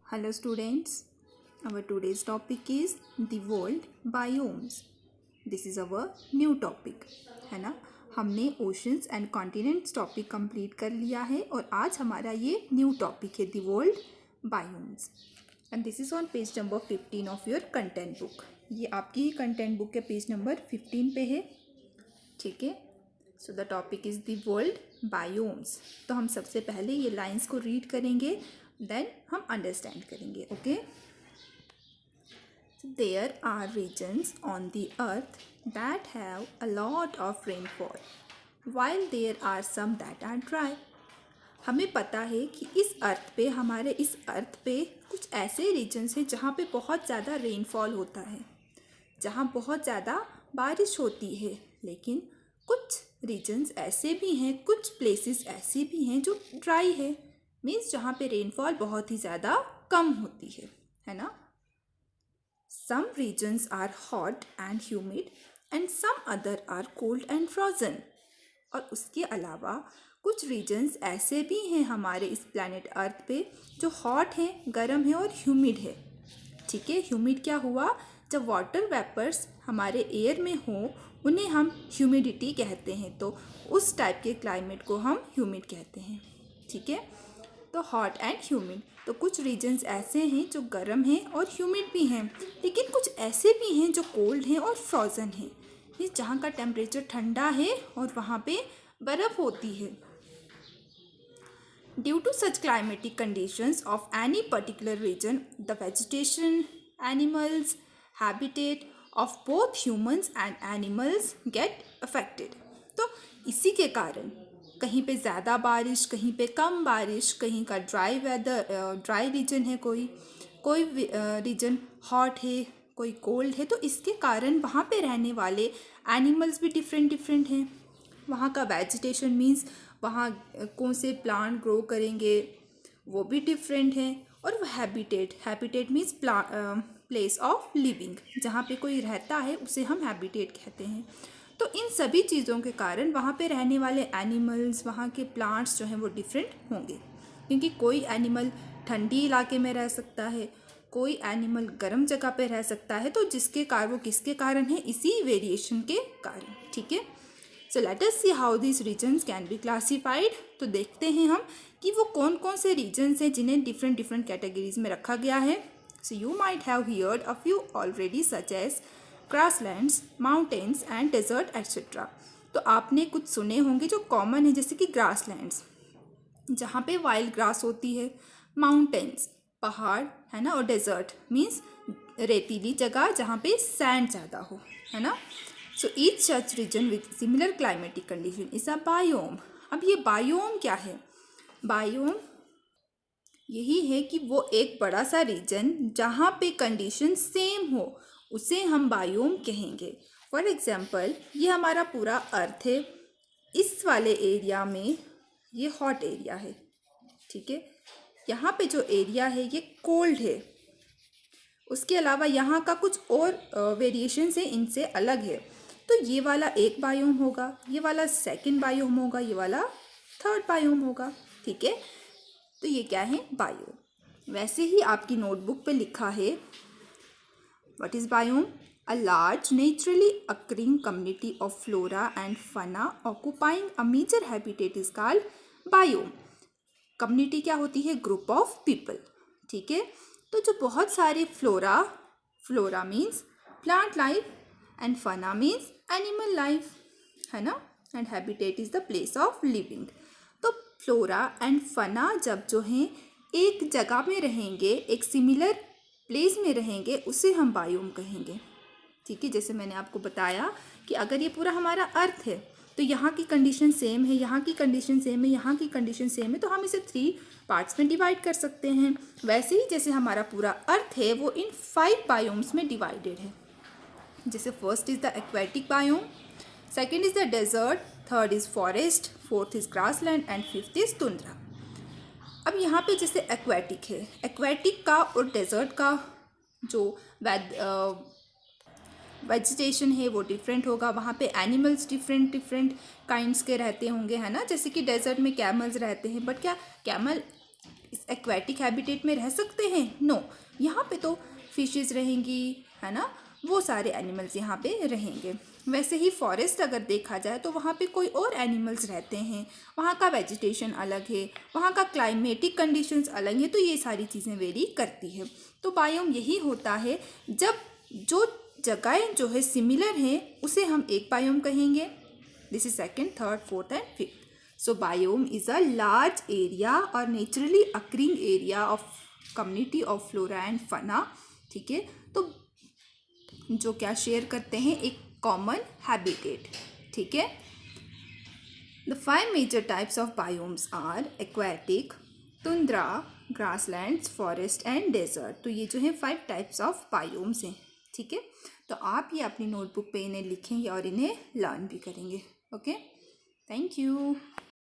Hello students, our today's topic is the world biomes. This is our new topic, है ना। हमने oceans and continents topic complete कर लिया है और आज हमारा ये न्यू टॉपिक है the world biomes and this is on page number 15 of your content book. ये आपकी ही कंटेंट बुक के पेज नंबर 15 पे है, ठीक है। So the topic is the world biomes. तो हम सबसे पहले ये लाइंस को रीड करेंगे, देन हम अंडरस्टैंड करेंगे, okay. There are regions on the earth that have a lot of rainfall while there are some that are dry. हमें पता है कि इस अर्थ पे कुछ ऐसे रीजन्स हैं जहाँ पे बहुत ज़्यादा रेनफॉल होता है, जहाँ बहुत ज़्यादा बारिश होती है, लेकिन कुछ रीजन्स ऐसे भी हैं, कुछ प्लेसेस ऐसे भी हैं जो ड्राई है, मीन्स जहाँ पे रेनफॉल बहुत ही ज़्यादा कम होती है ना। Some reasons are hot and humid and some other are cold and frozen. और उसके अलावा कुछ रीजन्स ऐसे भी हैं हमारे इस प्लैनेट अर्थ पे जो हॉट हैं, गर्म है और ह्यूमिड है, ठीक है। ह्यूमिड क्या हुआ, जब वाटर वेपर्स हमारे एयर में हो उन्हें हम ह्यूमिडिटी कहते हैं, तो उस टाइप के क्लाइमेट को हम ह्यूमिड कहते हैं, ठीक है। तो हॉट एंड ह्यूमिड, तो कुछ रीजन्स ऐसे हैं जो गर्म हैं और ह्यूमिड भी हैं, लेकिन कुछ ऐसे भी हैं जो कोल्ड हैं और फ्रोज़न हैं, ये जहाँ का टेम्परेचर ठंडा है और वहाँ पे बर्फ़ होती है। Due to such climatic conditions of any particular region the vegetation, animals, habitat of both humans and animals get affected. तो इसी के कारण कहीं पे ज़्यादा बारिश, कहीं पे कम बारिश, कहीं का ड्राई रीजन है, कोई रीजन हॉट है, कोई कोल्ड है, तो इसके कारण वहाँ पे रहने वाले एनिमल्स भी डिफरेंट हैं। वहाँ का वेजिटेशन मीन्स वहाँ कौन से प्लांट ग्रो करेंगे वो भी डिफरेंट है, और habitat means place of living, जहाँ पे कोई रहता है उसे हम हैबिटेट कहते हैं। तो इन सभी चीज़ों के कारण वहाँ पे रहने वाले एनिमल्स, वहाँ के प्लांट्स जो हैं वो डिफरेंट होंगे, क्योंकि कोई एनिमल ठंडी इलाके में रह सकता है, कोई एनिमल गर्म जगह पे रह सकता है, तो वो किसके कारण है, इसी वेरिएशन के कारण, ठीक है। So let us see how this regions can be classified. तो देखते हैं हम कि वो कौन कौन से रीजन्स हैं जिन्हें डिफरेंट कैटेगरीज में रखा गया है। So you might have heard a few already such as grasslands, mountains and desert etcetera. तो आपने कुछ सुने होंगे जो कॉमन है, जैसे कि ग्रासलैंड्स जहाँ पे वाइल्ड ग्रास होती है, माउंटेन्स पहाड़ है ना, और डेजर्ट मीन्स रेतीली जगह जहाँ पे सैंड ज़्यादा हो, है ना। So each such region with similar climatic condition is a biome. अब ये बायोम क्या है, बायोम यही है कि वो एक बड़ा सा रीजन जहाँ पे कंडीशन सेम हो उसे हम बायोम कहेंगे। फॉर एग्जाम्पल, ये हमारा पूरा अर्थ है, इस वाले एरिया में ये हॉट एरिया है, ठीक है। यहाँ पे जो एरिया है ये कोल्ड है, उसके अलावा यहाँ का कुछ और वेरिएशंस है, इनसे अलग है। तो ये वाला एक बायोम होगा, ये वाला सेकंड बायोम होगा, ये वाला थर्ड बायोम होगा, ठीक है। तो ये क्या है, बायोम। वैसे ही आपकी नोटबुक पे लिखा है, what is biome, a large naturally occurring community of flora and fauna occupying a major habitat is called biome. Community क्या होती है, ग्रुप ऑफ पीपल, ठीक है। तो जो बहुत सारे flora means plant life and fauna means animal life, है ना, and habitat is the place of living. तो फ्लोरा एंड फना जब जो हैं एक जगह में रहेंगे, एक सिमिलर प्लेस में रहेंगे, उसे हम बायोम कहेंगे, ठीक है। जैसे मैंने आपको बताया कि अगर ये पूरा हमारा अर्थ है तो यहाँ की कंडीशन सेम है, यहाँ की कंडीशन सेम है, यहाँ की कंडीशन सेम है, तो हम इसे 3 पार्ट्स में डिवाइड कर सकते हैं। वैसे ही जैसे हमारा पूरा अर्थ है वो इन 5 बायोम्स में डिवाइडेड है। जैसे first is the aquatic biome, second is the desert, third is forest, fourth is grassland and fifth is tundra. अब यहाँ पे जैसे एक्वेटिक है, एक्वेटिक का और डेजर्ट का जो वेजिटेशन है वो डिफरेंट होगा, वहाँ पे एनिमल्स डिफरेंट काइंड्स के रहते होंगे, है ना। जैसे कि डेजर्ट में कैमल्स रहते हैं, बट क्या कैमल इस एक्वेटिक हैबिटेट में रह सकते हैं? नो, यहाँ पे तो फिशेस रहेंगी, है ना, वो सारे एनिमल्स यहाँ पे रहेंगे। वैसे ही फॉरेस्ट अगर देखा जाए तो वहाँ पे कोई और एनिमल्स रहते हैं, वहाँ का वेजिटेशन अलग है, वहाँ का क्लाइमेटिक कंडीशंस अलग है, तो ये सारी चीज़ें वेरी करती है। तो बायोम यही होता है, जब जो जगहें जो है सिमिलर हैं उसे हम एक बायोम कहेंगे। This is second, third, fourth and fifth. So biome is a large area or naturally occurring area of community of flora and fauna। ठीक है, तो जो क्या शेयर करते हैं, एक कॉमन हैबिटेट। ठीक है, the 5 major types of biomes are aquatic, tundra, grasslands, forest and desert. तो ये जो है 5 टाइप्स ऑफ बायोम्स हैं। ठीक है, तो आप ये अपनी नोटबुक पे इन्हें लिखेंगे और इन्हें लर्न भी करेंगे। Okay, thank you.